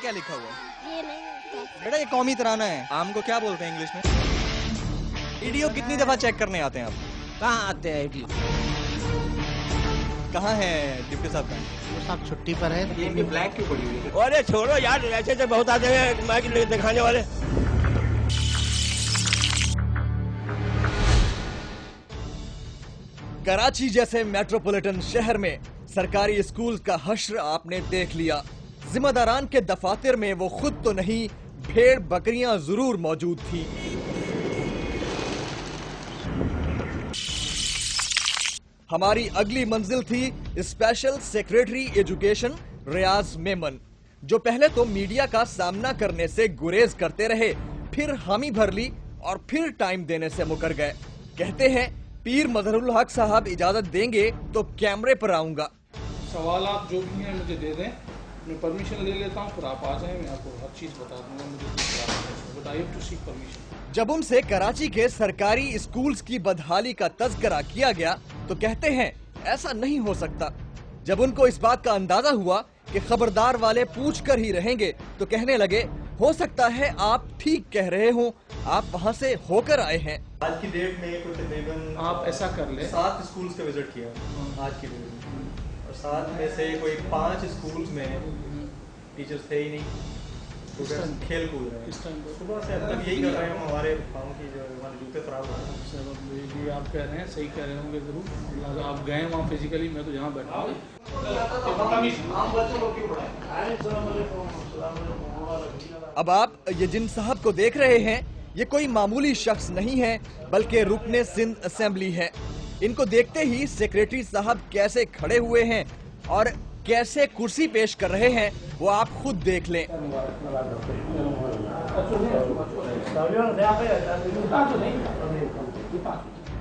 क्या लिखा हुआ है? ये नहीं होता। बेटा ये कौमी तराना है। आम को क्या बोलते हैं इंग्लिश में? ईडीओ कितनी दफा चेक करने आते हैं आप? कहाँ आते हैं ईडीओ? कहाँ है डिप्टी साहब का? वो सब छुट्टी पर है। ये ब्लैक क्यों पड़ी हुई है? अरे छोड़ो यार, ऐसे बहुत आते हैं माइक दिखाने वाले। कराची जैसे मेट्रोपॉलिटन शहर में सरकारी स्कूल का हश्र आपने देख लिया। जिम्मेदारान के दफातर में वो खुद तो नहीं, भेड़ बकरियां जरूर मौजूद थी। हमारी अगली मंजिल थी स्पेशल सेक्रेटरी एजुकेशन रियाज मेमन, जो पहले तो मीडिया का सामना करने से गुरेज करते रहे, फिर हामी भर ली और फिर टाइम देने से मुकर गए। कहते हैं पीर मजहरुल हक साहब इजाजत देंगे तो कैमरे पर आऊंगा। सवाल आप जो भी हैं मुझे दे दें, मैं परमिशन ले लेता हूं, फिर आप आ जाएं, मैं आपको हर चीज़ बता दूंगा। मुझे but I have to seek permission. जब उनसे कराची के सरकारी स्कूल्स की बदहाली का तज़किरा किया गया तो कहते हैं ऐसा नहीं हो सकता। जब उनको इस बात का अंदाजा हुआ कि खबरदार वाले पूछ कर ही रहेंगे तो कहने लगे हो सकता है आप ठीक कह रहे हो, आप वहाँ से होकर आए हैं। आज की डेट में कोई तकरीबन आप ऐसा कर ले, 7 स्कूल्स का विजिट किया आज की डेट में, और 7 में से कोई 5 स्कूल्स में टीचर्स थे ही नहीं। तो खेल कूद रहे हैं इस टाइम पर सुबह से अब तक यही कर रहे हैं। हम हमारे पाँव की जो हमारे जूते खराब हो रहे हैं। सर ये आप कह रहे हैं, सही कह रहे होंगे जरूर। आप गए वहाँ फिजिकली, मैं तो जहाँ बैठा हूँ। अब आप ये जिन साहब को देख रहे हैं ये कोई मामूली शख्स नहीं है, बल्कि रुकने सिंध असेंबली है। इनको देखते ही सेक्रेटरी साहब कैसे खड़े हुए हैं और कैसे कुर्सी पेश कर रहे हैं वो आप खुद देख लें।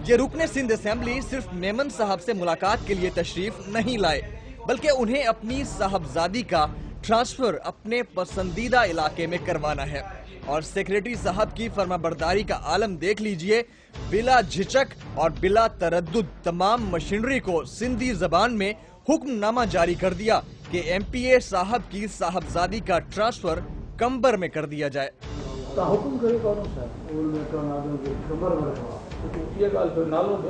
ये रुकने सिंध असेंबली सिर्फ मेमन साहब से मुलाकात के लिए तशरीफ नहीं लाए, बल्कि उन्हें अपनी साहबजादी का ट्रांसफर अपने पसंदीदा इलाके में करवाना है। और सेक्रेटरी साहब की फर्माबरदारी का आलम देख लीजिए। बिला झिझक और बिला तरद्दुद तमाम मशीनरी को सिंधी जबान में हुक्मनामा जारी कर दिया कि एमपीए साहब की साहबजादी का ट्रांसफर कंबर में कर दिया जाए। हुक्म करे कौन सा खबर ये गाल पे नालो दे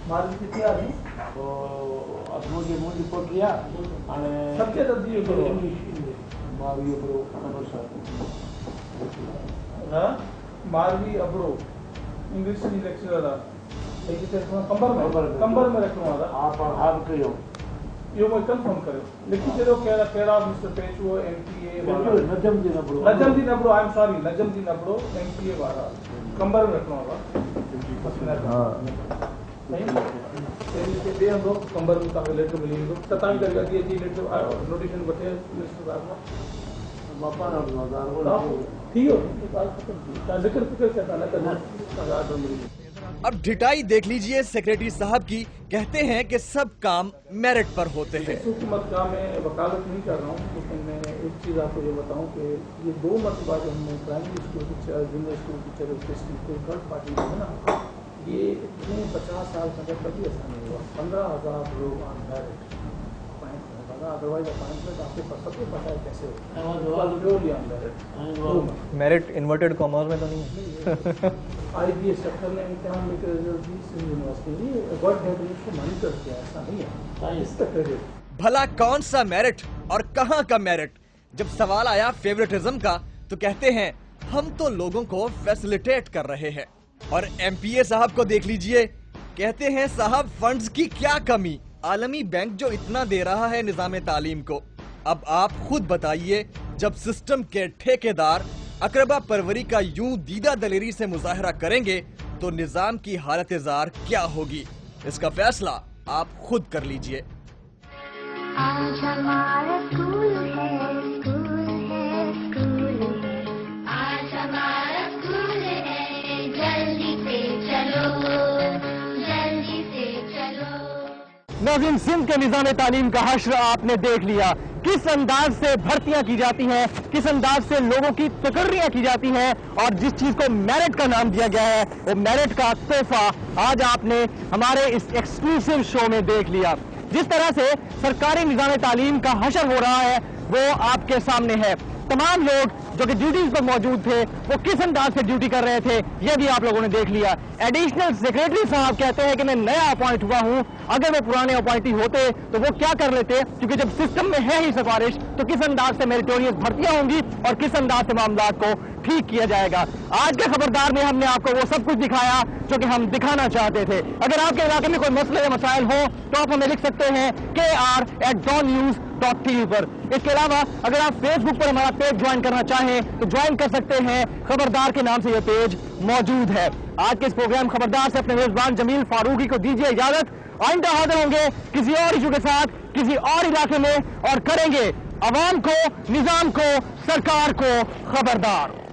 मारवी किती आली तो मुझे पोटरिया અને સત્ય તદ્દીઓ કરો મારવી અબરો ખબર હા મારવી અબરો इंग्लिश ની લેક્ચર હતા એ કે कंबर में रखनो था आप कयो यो मैं कंफर्म करो लेकिन चलो केरा मिस्टर पेचो MPA Najmuddin Abro I am sorry Najmuddin Abro MPA वाला कंबर में रखनो था हां नहीं दे हम लोग कंबर में का लेटर मिली तो तताई करके दिए थी लेटर नोटिफिकेशन बटे मिस्टर साहब बापा ना ठीक हो बात खत्म जिक्र फिक्र से था ना तो मिली। अब ढिटाई देख लीजिए सेक्रेटरी साहब की। कहते हैं कि सब काम मेरिट पर होते हैं। हुकूमत का मैं वकालत नहीं कर रहा हूँ, लेकिन मैं एक चीज़ आपको ये बताऊँ कि ये 2 मरतबा जो हमने primary school teacher junior school teacher कोई थर्ड पार्टी है ना, ये इतने 50 साल तक कभी ऐसा नहीं हुआ। 15,000 लोग ऑन मेरिट अदरवाइज अपॉइंटमेंट आपको सबको पता है कैसे मेरिट इन्वर्टेड कॉमर्स में तो नहीं है। IBS सेक्टर ने इम्तिहान लेकर रिजल्ट दी सिंध यूनिवर्सिटी ने गवर्नमेंट ने उसको मॉनिटर किया, ऐसा नहीं है। इस तक क्रेडिट भला कौन सा मेरिट और कहां का मेरिट? जब सवाल आया फेवरेटिज्म का तो कहते हैं हम तो लोगों को फैसिलिटेट कर रहे हैं। और एमपीए साहब को देख लीजिए, कहते हैं साहब फंड्स की क्या कमी, आलमी बैंक जो इतना दे रहा है निजाम तालीम को। अब आप खुद बताइए, जब सिस्टम के ठेकेदार अकरबा परवरी का यूं दीदा दलेरी से मुजाहरा करेंगे तो निजाम की हालत-ए-जार क्या होगी, इसका फैसला आप खुद कर लीजिए। आज हमारा स्कूल है, स्कूल है, स्कूल है। आज हमारा स्कूल है, जल्दी से चलो, जल्दी से चलो। नाज़रीन, सिंध के निज़ाम तालीम का हश्र आपने देख लिया। किस अंदाज से भर्तियां की जाती हैं, किस अंदाज से लोगों की तकर्रियां की जाती हैं, और जिस चीज को मेरिट का नाम दिया गया है वो मेरिट का तोहफा आज आपने हमारे इस एक्सक्लूसिव शो में देख लिया। जिस तरह से सरकारी निज़ाम तालीम का हशर हो रहा है वो आपके सामने है। तमाम लोग जो कि ड्यूटीज पर मौजूद थे वो किस अंदाज से ड्यूटी कर रहे थे ये भी आप लोगों ने देख लिया। एडिशनल सेक्रेटरी साहब कहते हैं कि मैं नया अपॉइंट हुआ हूं, अगर वो पुराने अपॉइंटी होते तो वो क्या कर लेते, क्योंकि जब सिस्टम में है ही सिफारिश तो किस अंदाज से मेरिटोरियस भर्तियां होंगी और किस अंदाज से मामला को ठीक किया जाएगा। आज के खबरदार में हमने आपको वो सब कुछ दिखाया जो कि हम दिखाना चाहते थे। अगर आपके इलाके में कोई मसले या मसाइल हो तो आप हमें लिख सकते हैं kr@dawnnews.tv पर। इसके अलावा अगर आप फेसबुक पर हमारा पेज ज्वाइन करना चाहें तो ज्वाइन कर सकते हैं, खबरदार के नाम से यह पेज मौजूद है। आज के इस प्रोग्राम खबरदार से अपने मेजबान जमील फारूकी को दीजिए इजाजत। आइंदा हाजिर होंगे किसी और इशू के साथ किसी और इलाके में और करेंगे अवाम को, निजाम को, सरकार को खबरदार।